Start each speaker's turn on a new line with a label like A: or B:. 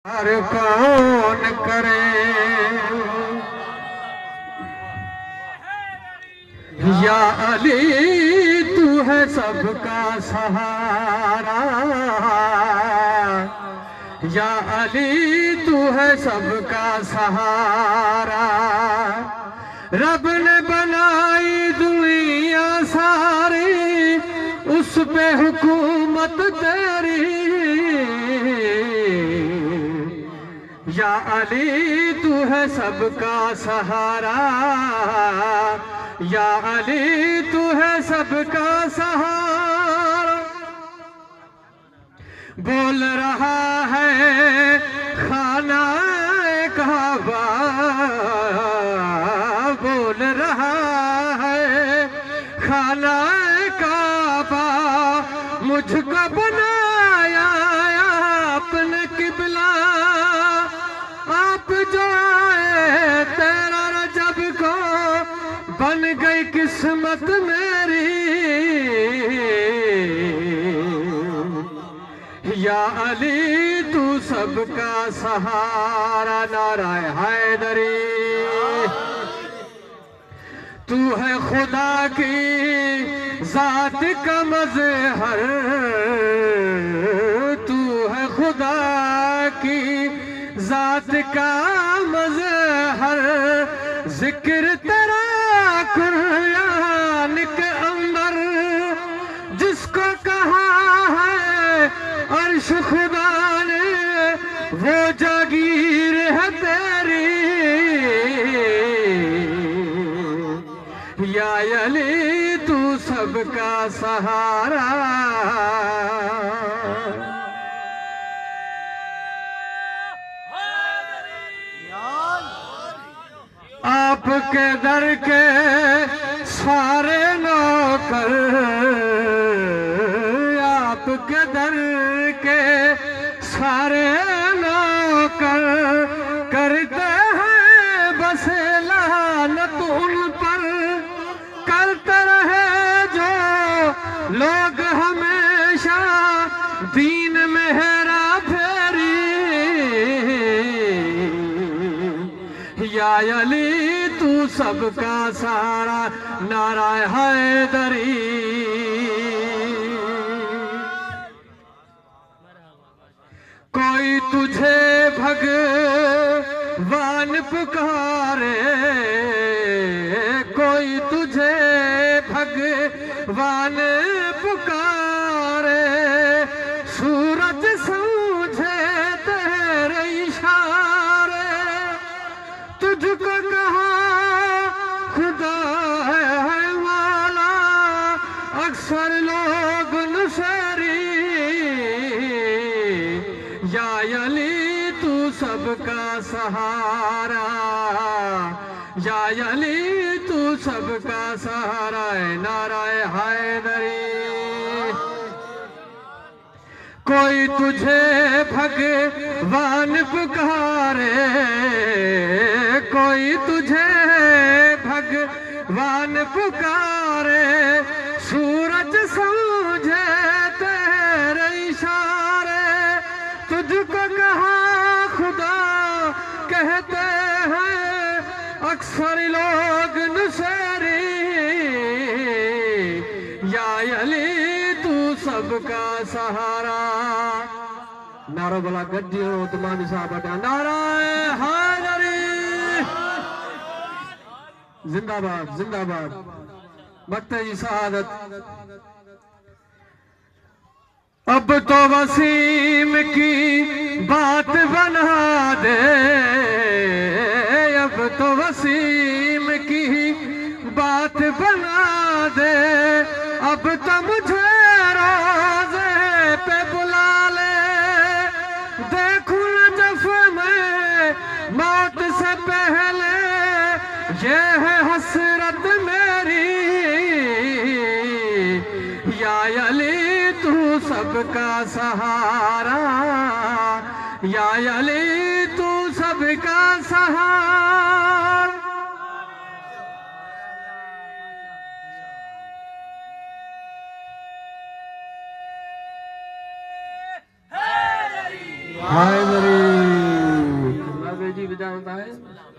A: हर कौन करे या अली तू है सबका सहारा, या अली तू है सबका सहारा। रब ने बनाई दुनिया सारी, उस पे हुकूमत तेरी। या अली तू है सबका सहारा, या अली तू है सबका सहारा। बोल रहा है खाना काबा, बोल रहा है खाना काबा। मुझको बनाया आपने किबला, आप जो आए तेरा रजब को बन गई किस्मत मेरी। या अली तू सबका सहारा। नाराय हैदरी तू है खुदा की जात का मज़हर, तू है खुदा की जात का मज़हर। जिक्र तेरा कुरान के अंदर, जिसको कहा है अर्श खुदा ने वो जागीर है तेरी। या अली तू सबका सहारा। आपके दर के सारे नौकर, आपके दर के सारे नौकर करते हैं बस लानत उन पर। करते रहे जो लोग हमेशा दीन में हेरा फेरी। या अली तू सबका सहारा। नाराय हैदरी कोई तुझे भगवान पुकारे, कोई तुझे भगवान पुकारे। सूरज सूझे तेरे इशारे, तुझको कहा खुदा है वाला, अक्सर लोग नुसैरी। या अली तू सबका सहारा, या अली तू सबका सहारा। नाराय हैदरी कोई तुझे भगवान पुकारे, कोई तुझे भगवान पुकारे। सूरज सूझे तेरे इशारे, तुझको कहा खुदा कहते हैं अक्सर लोग नुसैरी। या अली तू सबका सहारा। नारा बोला गड्डियों तुमानी साहब बटा। नाराय हैदरी जिंदाबाद जिंदाबाद। मक्ते शहादत। अब तो वसीम की बात बना दे, अब तो वसीम की बात बना दे। अब तो मुझे रोज़े पे बुला ले, देखूं नजफ में मौत से पहले, ये है हसरत मेरी। या अली तू सबका सहारा, या अली तू सबका सहारा। हैदरी विदा होता है।